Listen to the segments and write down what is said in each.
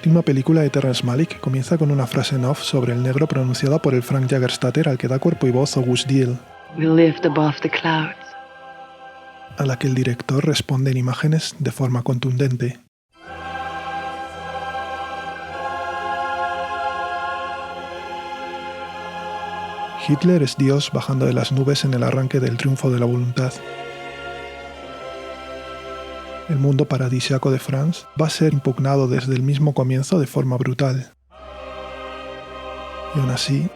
última película de Terrence Malick comienza con una frase en off sobre el negro pronunciada por el Frank Jägerstätter al que da cuerpo y voz August Diehl, We lived above the clouds. a la que el director responde en imágenes de forma contundente. Hitler es Dios bajando de las nubes en el arranque del triunfo de la voluntad. El mundo paradisíaco de Franz va a ser impugnado desde el mismo comienzo de forma brutal. Y aún así,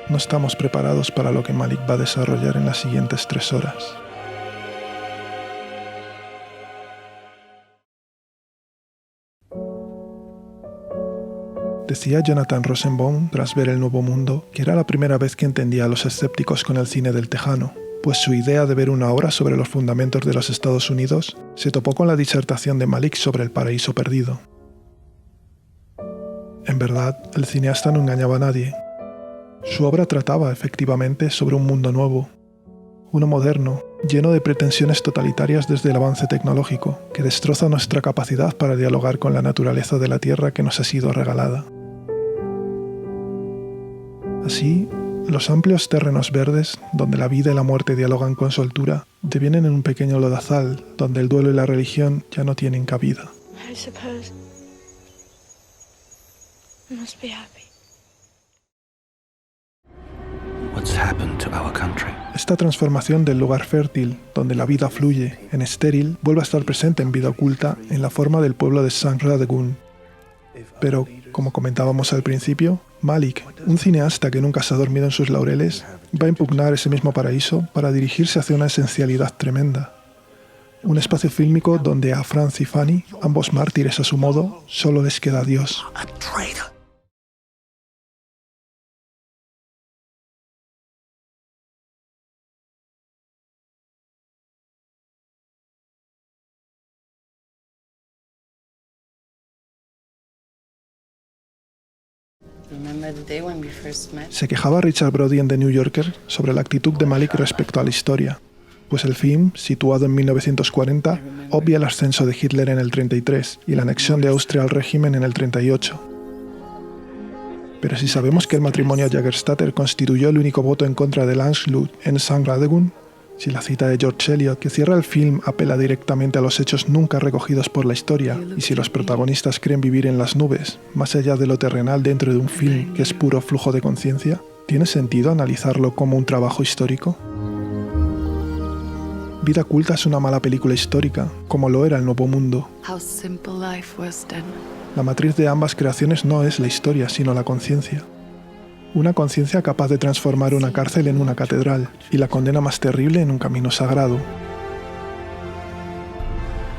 no estamos preparados para lo que Malick va a desarrollar en las siguientes 3 horas. Decía Jonathan Rosenbaum, tras ver El Nuevo Mundo, que era la primera vez que entendía a los escépticos con el cine del Tejano, pues su idea de ver una obra sobre los fundamentos de los Estados Unidos se topó con la disertación de Malick sobre El Paraíso Perdido. En verdad, el cineasta no engañaba a nadie. Su obra trataba, efectivamente, sobre un mundo nuevo, uno moderno, lleno de pretensiones totalitarias desde el avance tecnológico, que destroza nuestra capacidad para dialogar con la naturaleza de la Tierra que nos ha sido regalada. Así, los amplios terrenos verdes, donde la vida y la muerte dialogan con soltura, devienen en un pequeño lodazal, donde el duelo y la religión ya no tienen cabida. I suppose I must be happy. What's happened to our country? Esta transformación del lugar fértil, donde la vida fluye, en estéril, vuelve a estar presente en Vida Oculta en la forma del pueblo de St. Radegun. Pero, como comentábamos al principio, Malick, un cineasta que nunca se ha dormido en sus laureles, va a impugnar ese mismo paraíso para dirigirse hacia una esencialidad tremenda. Un espacio fílmico donde a Franz y Fanny, ambos mártires a su modo, solo les queda Dios. A traitor. Remember the day when we first met? Se quejaba Richard Brody en The New Yorker sobre la actitud de Malick respecto a la historia, pues el film, situado en 1940, obvia el ascenso de Hitler en el 33 y la anexión de Austria al régimen en el 38. Pero si sabemos que el matrimonio Jägerstätter constituyó el único voto en contra del Anschluss en St. Radegun, si la cita de George Eliot que cierra el film apela directamente a los hechos nunca recogidos por la historia, y si los protagonistas creen vivir en las nubes, más allá de lo terrenal dentro de un film que es puro flujo de conciencia, ¿tiene sentido analizarlo como un trabajo histórico? Vida Oculta es una mala película histórica, como lo era El Nuevo Mundo. How simple life was then. La matriz de ambas creaciones no es la historia, sino la conciencia. Una conciencia capaz de transformar una cárcel en una catedral y la condena más terrible en un camino sagrado.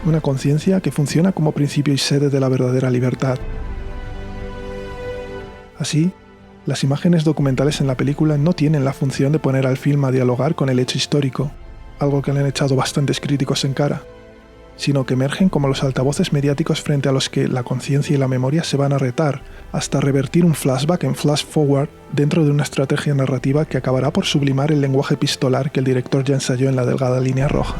Una conciencia que funciona como principio y sede de la verdadera libertad. Así, las imágenes documentales en la película no tienen la función de poner al film a dialogar con el hecho histórico, algo que le han echado bastantes críticos en cara, sino que emergen como los altavoces mediáticos frente a los que la conciencia y la memoria se van a retar, hasta revertir un flashback en flash forward dentro de una estrategia narrativa que acabará por sublimar el lenguaje epistolar que el director ya ensayó en La delgada línea roja.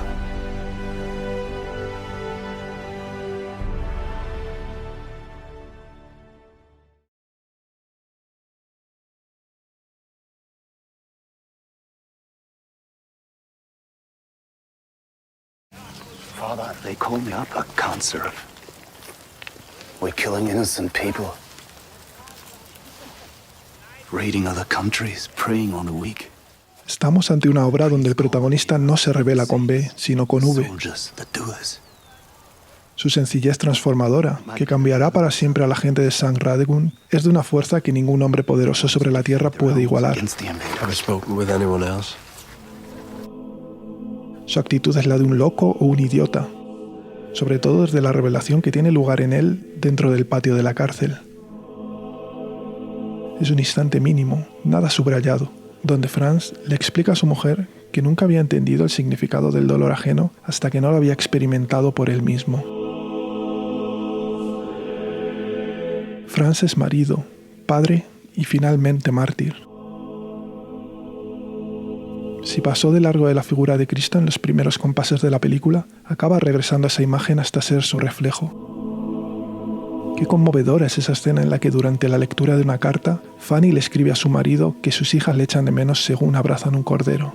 Father, they call me up. I can't serve. We're killing innocent people. Raiding other countries, preying on the weak. Estamos ante una obra donde el protagonista no se revela con B, sino con V. Soldiers, the doers. Su sencillez transformadora, que cambiará para siempre a la gente de St. Radegun, es de una fuerza que ningún hombre poderoso sobre la tierra puede igualar. Against the invaders. Have you spoken with anyone else? Su actitud es la de un loco o un idiota, sobre todo desde la revelación que tiene lugar en él dentro del patio de la cárcel. Es un instante mínimo, nada subrayado, donde Franz le explica a su mujer que nunca había entendido el significado del dolor ajeno hasta que no lo había experimentado por él mismo. Franz es marido, padre y finalmente mártir. Si pasó de largo de la figura de Cristo en los primeros compases de la película, acaba regresando a esa imagen hasta ser su reflejo. Qué conmovedora es esa escena en la que durante la lectura de una carta, Fanny le escribe a su marido que sus hijas le echan de menos según abrazan un cordero.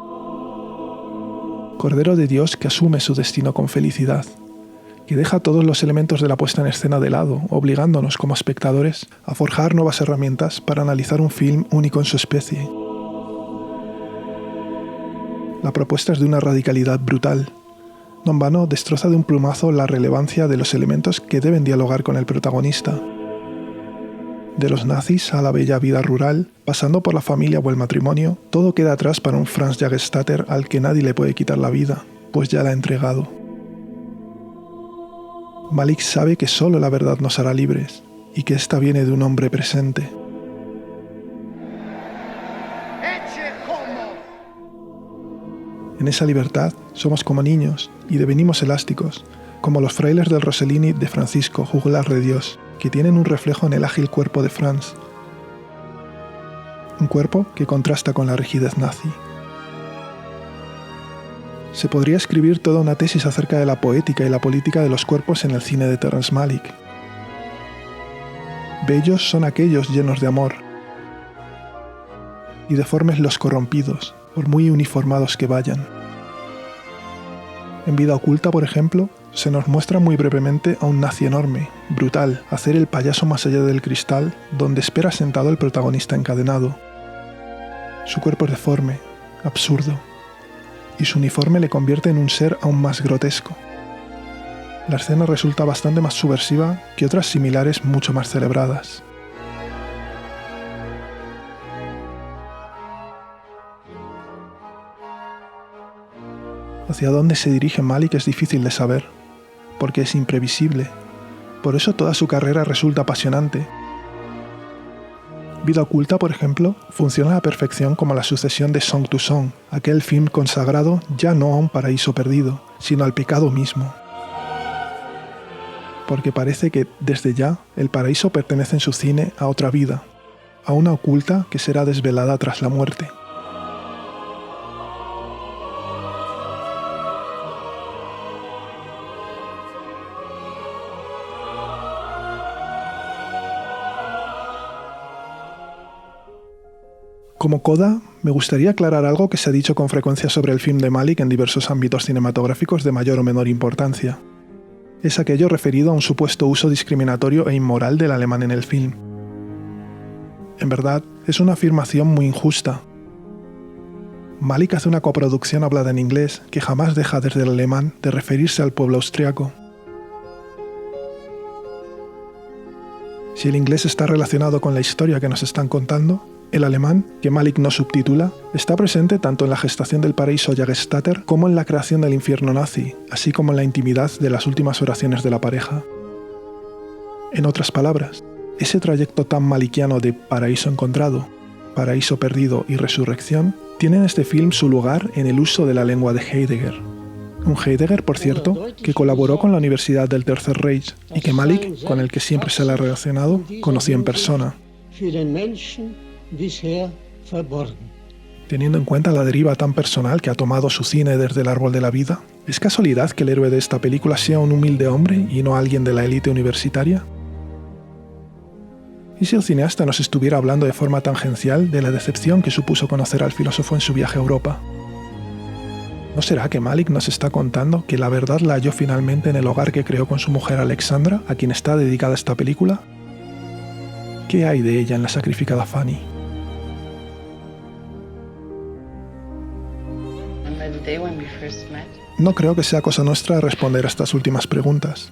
Cordero de Dios que asume su destino con felicidad, que deja todos los elementos de la puesta en escena de lado, obligándonos como espectadores a forjar nuevas herramientas para analizar un film único en su especie. La propuesta es de una radicalidad brutal. No en vano destroza de un plumazo la relevancia de los elementos que deben dialogar con el protagonista. De los nazis a la bella vida rural, pasando por la familia o el matrimonio, todo queda atrás para un Franz Jägerstätter al que nadie le puede quitar la vida, pues ya la ha entregado. Malick sabe que solo la verdad nos hará libres, y que ésta viene de un hombre presente. En esa libertad somos como niños y devenimos elásticos, como los frailes del Rossellini de Francisco Juglar de Dios, que tienen un reflejo en el ágil cuerpo de Franz. Un cuerpo que contrasta con la rigidez nazi. Se podría escribir toda una tesis acerca de la poética y la política de los cuerpos en el cine de Terrence Malick. Bellos son aquellos llenos de amor, y deformes los corrompidos, por muy uniformados que vayan. En Vida oculta, por ejemplo, se nos muestra muy brevemente a un nazi enorme, brutal, hacer el payaso más allá del cristal, donde espera sentado el protagonista encadenado. Su cuerpo es deforme, absurdo, y su uniforme le convierte en un ser aún más grotesco. La escena resulta bastante más subversiva que otras similares mucho más celebradas. Hacia dónde se dirige Malick es difícil de saber, porque es imprevisible. Por eso toda su carrera resulta apasionante. Vida oculta, por ejemplo, funciona a la perfección como la sucesión de Song to Song, aquel film consagrado ya no a un paraíso perdido, sino al pecado mismo. Porque parece que, desde ya, el paraíso pertenece en su cine a otra vida, a una oculta que será desvelada tras la muerte. Como coda, me gustaría aclarar algo que se ha dicho con frecuencia sobre el film de Malick en diversos ámbitos cinematográficos de mayor o menor importancia. Es aquello referido a un supuesto uso discriminatorio e inmoral del alemán en el film. En verdad, es una afirmación muy injusta. Malick hace una coproducción hablada en inglés que jamás deja desde el alemán de referirse al pueblo austriaco. Si el inglés está relacionado con la historia que nos están contando, el alemán, que Malick no subtitula, está presente tanto en la gestación del paraíso Jägerstätter como en la creación del infierno nazi, así como en la intimidad de las últimas oraciones de la pareja. En otras palabras, ese trayecto tan malickiano de paraíso encontrado, paraíso perdido y resurrección, tiene en este film su lugar en el uso de la lengua de Heidegger. Un Heidegger, por cierto, que colaboró con la Universidad del Tercer Reich y que Malick, con el que siempre se le ha relacionado, conoció en persona. Teniendo en cuenta la deriva tan personal que ha tomado su cine desde el árbol de la vida, ¿es casualidad que el héroe de esta película sea un humilde hombre y no alguien de la élite universitaria? ¿Y si el cineasta nos estuviera hablando de forma tangencial de la decepción que supuso conocer al filósofo en su viaje a Europa? ¿No será que Malick nos está contando que la verdad la halló finalmente en el hogar que creó con su mujer Alexandra, a quien está dedicada esta película? ¿Qué hay de ella en la sacrificada Fanny? No creo que sea cosa nuestra responder a estas últimas preguntas,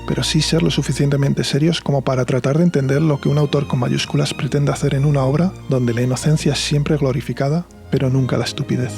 pero sí ser lo suficientemente serios como para tratar de entender lo que un autor con mayúsculas pretende hacer en una obra donde la inocencia es siempre glorificada, pero nunca la estupidez.